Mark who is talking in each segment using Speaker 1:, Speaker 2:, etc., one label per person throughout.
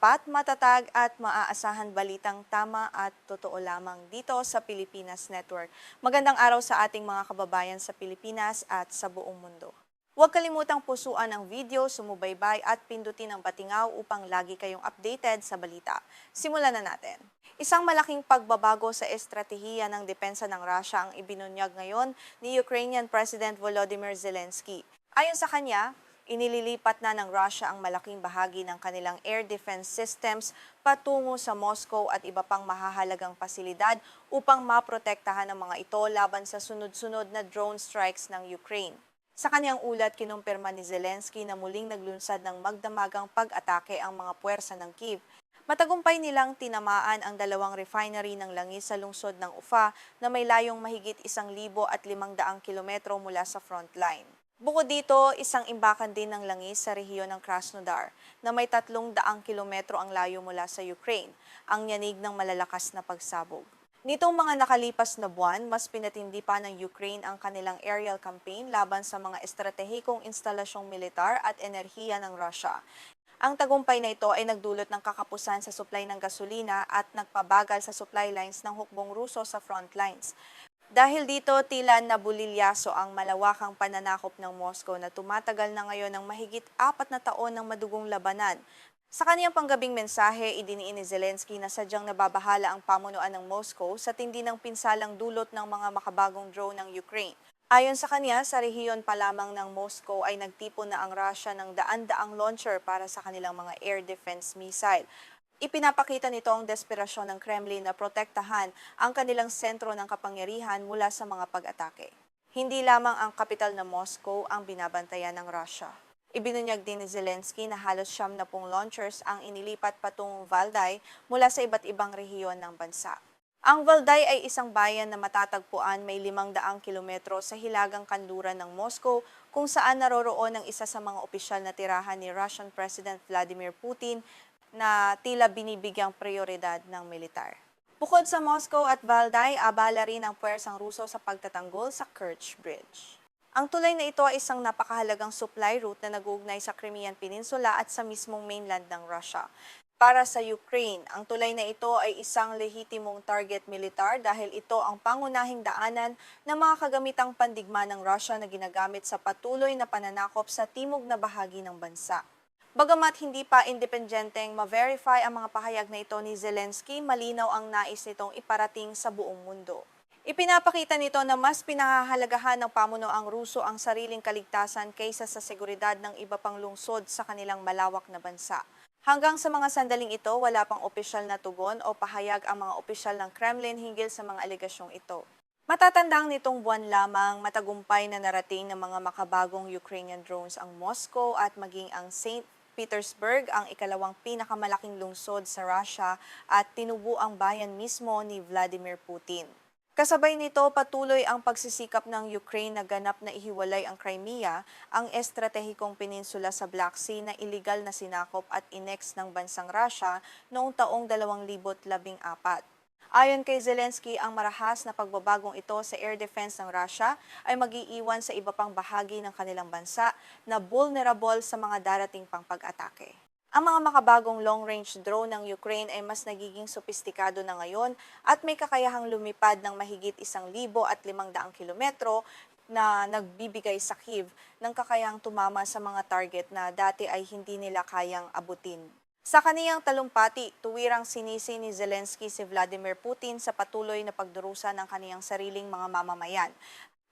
Speaker 1: tapat, matatag at maaasahan balitang tama at totoo lamang dito sa Pilipinas Network. Magandang araw sa ating mga kababayan sa Pilipinas at sa buong mundo. Huwag kalimutang pusuan ang video, sumubaybay at pindutin ang patingaw upang lagi kayong updated sa balita. Simulan na natin. Isang malaking pagbabago sa estratehiya ng depensa ng Russia ang ibinunyag ngayon ni Ukrainian President Volodymyr Zelensky. Ayon sa kanya, inililipat na ng Russia ang malaking bahagi ng kanilang air defense systems patungo sa Moscow at iba pang mahahalagang pasilidad upang maprotektahan ang mga ito laban sa sunod-sunod na drone strikes ng Ukraine. Sa kanyang ulat, kinumpirma ni Zelensky na muling naglunsad ng magdamagang pag-atake ang mga puwersa ng Kyiv. Matagumpay nilang tinamaan ang dalawang refinery ng langis sa lungsod ng Ufa na may layong mahigit 1,500 kilometro mula sa frontline. Bukod dito, isang imbakan din ng langis sa rehiyon ng Krasnodar na may 300 kilometro ang layo mula sa Ukraine, ang yanig ng malalakas na pagsabog. Nitong mga nakalipas na buwan, mas pinatindi pa ng Ukraine ang kanilang aerial campaign laban sa mga estratehikong instalasyong militar at enerhiya ng Russia. Ang tagumpay na ito ay nagdulot ng kakapusan sa supply ng gasolina at nagpabagal sa supply lines ng hukbong Ruso sa front lines. Dahil dito, tila nabulilyaso ang malawakang pananakop ng Moscow na tumatagal na ngayon ng mahigit 4 na taon ng madugong labanan. Sa kaniyang panggabing mensahe, idiniin ni Zelensky na sadyang nababahala ang pamunuan ng Moscow sa tindi ng pinsalang dulot ng mga makabagong drone ng Ukraine. Ayon sa kanya, sa rehiyon pa lamang ng Moscow ay nagtipon na ang Russia ng daan-daang launcher para sa kanilang mga air defense missile. Ipinapakita nito ang desperasyon ng Kremlin na protektahan ang kanilang sentro ng kapangyarihan mula sa mga pag-atake. Hindi lamang ang kapital na Moscow ang binabantayan ng Russia. Ibinunyag din ni Zelensky na halos 70 launchers ang inilipat patungong Valdai mula sa iba't ibang rehiyon ng bansa. Ang Valdai ay isang bayan na matatagpuan may 500 kilometro sa hilagang kanluran ng Moscow kung saan naroroon ang isa sa mga opisyal na tirahan ni Russian President Vladimir Putin na tila binibigyang prioridad ng militar. Bukod sa Moscow at Valdai, abala rin ang puwersang Ruso sa pagtatanggol sa Kerch Bridge. Ang tulay na ito ay isang napakahalagang supply route na nag-uugnay sa Crimean Peninsula at sa mismong mainland ng Russia. Para sa Ukraine, ang tulay na ito ay isang lehitimong target militar dahil ito ang pangunahing daanan ng mga kagamitang pandigma ng Russia na ginagamit sa patuloy na pananakop sa timog na bahagi ng bansa. Bagamat hindi pa independenteng ma-verify ang mga pahayag na ito ni Zelensky, malinaw ang nais nitong iparating sa buong mundo. Ipinapakita nito na mas pinahahalagahan ng pamunuang Ruso ang sariling kaligtasan kaysa sa seguridad ng iba pang lungsod sa kanilang malawak na bansa. Hanggang sa mga sandaling ito, wala pang opisyal na tugon o pahayag ang mga opisyal ng Kremlin hinggil sa mga alegasyong ito. Matatandang nitong buwan lamang matagumpay na narating ng mga makabagong Ukrainian drones ang Moscow at maging ang St. Petersburg ang ikalawang pinakamalaking lungsod sa Russia at tinubo ang bayan mismo ni Vladimir Putin. Kasabay nito, patuloy ang pagsisikap ng Ukraine na ganap na ihiwalay ang Crimea, ang estratehikong peninsula sa Black Sea na iligal na sinakop at inex ng bansang Russia noong taong 2014. Ayon kay Zelensky, ang marahas na pagbabagong ito sa air defense ng Russia ay mag-iiwan sa iba pang bahagi ng kanilang bansa na vulnerable sa mga darating pang pag-atake. Ang mga makabagong long-range drone ng Ukraine ay mas nagiging sopistikado na ngayon at may kakayahang lumipad ng mahigit 1,500 kilometro na nagbibigay sa Kyiv ng kakayahang tumama sa mga target na dati ay hindi nila kayang abutin. Sa kaniyang talumpati, tuwirang sinisi ni Zelensky si Vladimir Putin sa patuloy na pagdurusa ng kaniyang sariling mga mamamayan.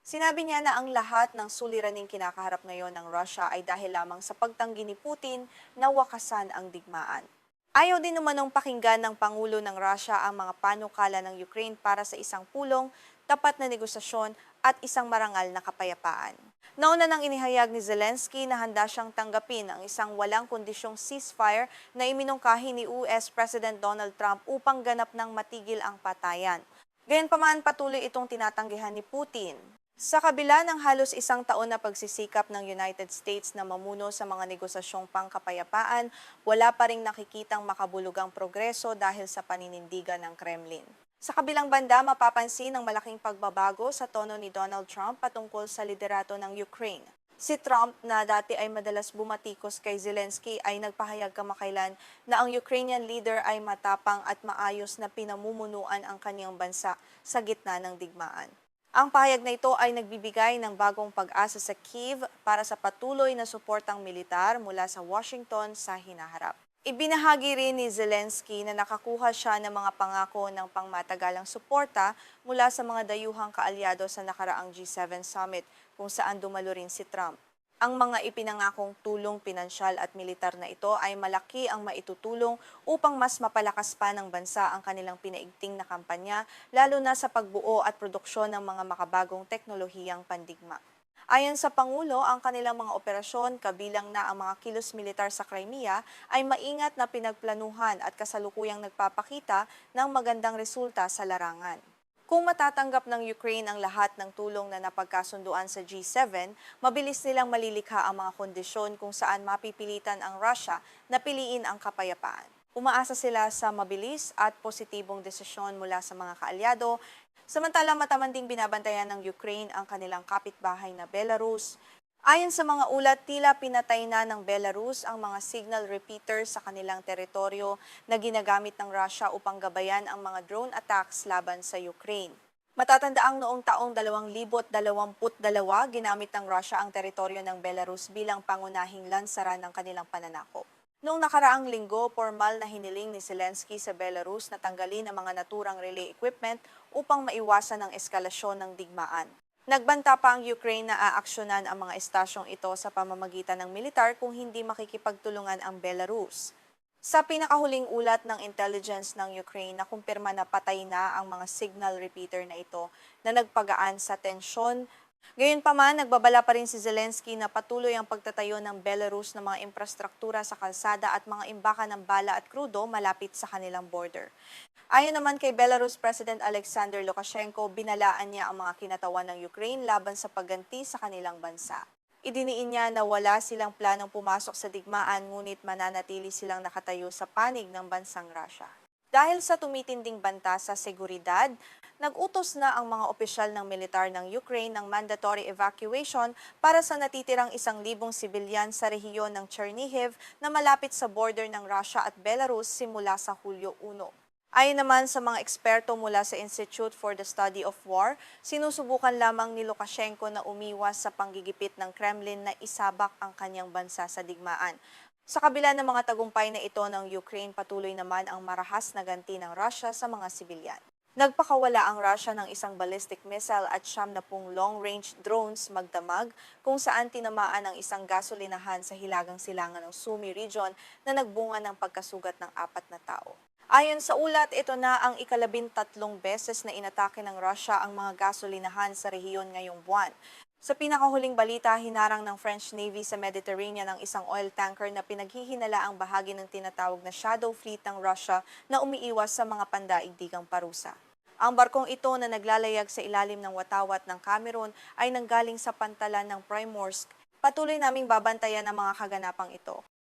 Speaker 1: Sinabi niya na ang lahat ng suliraning kinakaharap ngayon ng Russia ay dahil lamang sa pagtanggi ni Putin na wakasan ang digmaan. Ayaw din namanong pakinggan ng Pangulo ng Russia ang mga panukala ng Ukraine para sa isang pulong, tapat na negosasyon at isang marangal na kapayapaan. Nauna nang inihayag ni Zelensky na handa siyang tanggapin ang isang walang kondisyong ceasefire na iminungkahi ni US President Donald Trump upang ganap ng matigil ang patayan. Gayunpaman, patuloy itong tinatanggihan ni Putin. Sa kabila ng halos isang taon na pagsisikap ng United States na mamuno sa mga negosasyong pangkapayapaan, wala pa ring nakikitang makabulugang progreso dahil sa paninindigan ng Kremlin. Sa kabilang banda, mapapansin ang malaking pagbabago sa tono ni Donald Trump patungkol sa liderato ng Ukraine. Si Trump na dati ay madalas bumatikos kay Zelensky ay nagpahayag kamakailan na ang Ukrainian leader ay matapang at maayos na pinamumunuan ang kanyang bansa sa gitna ng digmaan. Ang pahayag na ito ay nagbibigay ng bagong pag-asa sa Kyiv para sa patuloy na suportang militar mula sa Washington sa hinaharap. Ibinahagi rin ni Zelensky na nakakuha siya ng mga pangako ng pangmatagalang suporta mula sa mga dayuhang kaalyado sa nakaraang G7 summit kung saan dumalo rin si Trump. Ang mga ipinangakong tulong pinansyal at militar na ito ay malaki ang maitutulong upang mas mapalakas pa ng bansa ang kanilang pinaigting na kampanya, lalo na sa pagbuo at produksyon ng mga makabagong teknolohiyang pandigma. Ayon sa Pangulo, ang kanilang mga operasyon, kabilang na ang mga kilos militar sa Crimea, ay maingat na pinagplanuhan at kasalukuyang nagpapakita ng magandang resulta sa larangan. Kung matatanggap ng Ukraine ang lahat ng tulong na napagkasunduan sa G7, mabilis nilang malilikha ang mga kondisyon kung saan mapipilitan ang Russia na piliin ang kapayapaan. Umaasa sila sa mabilis at positibong desisyon mula sa mga kaalyado, samantala mataman ding binabantayan ng Ukraine ang kanilang kapitbahay na Belarus. Ayon sa mga ulat, tila pinatay na ng Belarus ang mga signal repeaters sa kanilang teritoryo na ginagamit ng Russia upang gabayan ang mga drone attacks laban sa Ukraine. Matatandaang noong taong 2022, ginamit ng Russia ang teritoryo ng Belarus bilang pangunahing lansaran ng kanilang pananakop. Noong nakaraang linggo, formal na hiniling ni Zelensky sa Belarus na tanggalin ang mga naturang relay equipment upang maiwasan ang eskalasyon ng digmaan. Nagbanta pa ang Ukraine na aaksyonan ang mga estasyong ito sa pamamagitan ng militar kung hindi makikipagtulungan ang Belarus. Sa pinakahuling ulat ng intelligence ng Ukraine, nakumpirma na patay na ang mga signal repeater na ito na nagpagaan sa tensyon. Gayunpaman, nagbabala pa rin si Zelensky na patuloy ang pagtatayo ng Belarus ng mga infrastruktura sa kalsada at mga imbakan ng bala at krudo malapit sa kanilang border. Ayon naman kay Belarus President Alexander Lukashenko, binalaan niya ang mga kinatawan ng Ukraine laban sa pagganti sa kanilang bansa. Idiniin niya na wala silang planong pumasok sa digmaan, ngunit mananatili silang nakatayo sa panig ng bansang Russia. Dahil sa tumitinding banta sa seguridad, nag-utos na ang mga opisyal ng militar ng Ukraine ng mandatory evacuation para sa natitirang 1,000 sibilyan sa rehiyon ng Chernihiv na malapit sa border ng Russia at Belarus simula sa Hulyo 1. Ayon naman sa mga eksperto mula sa Institute for the Study of War, sinusubukan lamang ni Lukashenko na umiwas sa panggigipit ng Kremlin na isabak ang kanyang bansa sa digmaan. Sa kabila ng mga tagumpay na ito ng Ukraine, patuloy naman ang marahas na ganti ng Russia sa mga sibilyan. Nagpakawala ang Russia ng 1 ballistic missile at 70 long-range drones magdamag kung saan tinamaan ang isang gasolinahan sa hilagang silangan ng Sumy region na nagbunga ng pagkasugat ng 4 na tao. Ayon sa ulat, ito na ang ika-13 beses na inatake ng Russia ang mga gasolinahan sa rehiyon ngayong buwan. Sa pinakahuling balita, hinarang ng French Navy sa Mediterranean ang isang oil tanker na pinaghihinalaang bahagi ng tinatawag na shadow fleet ng Russia na umiiwas sa mga pandaigdigang parusa. Ang barkong ito na naglalayag sa ilalim ng watawat ng Cameroon ay nanggaling sa pantalan ng Primorsk. Patuloy naming babantayan ang mga kaganapang ito.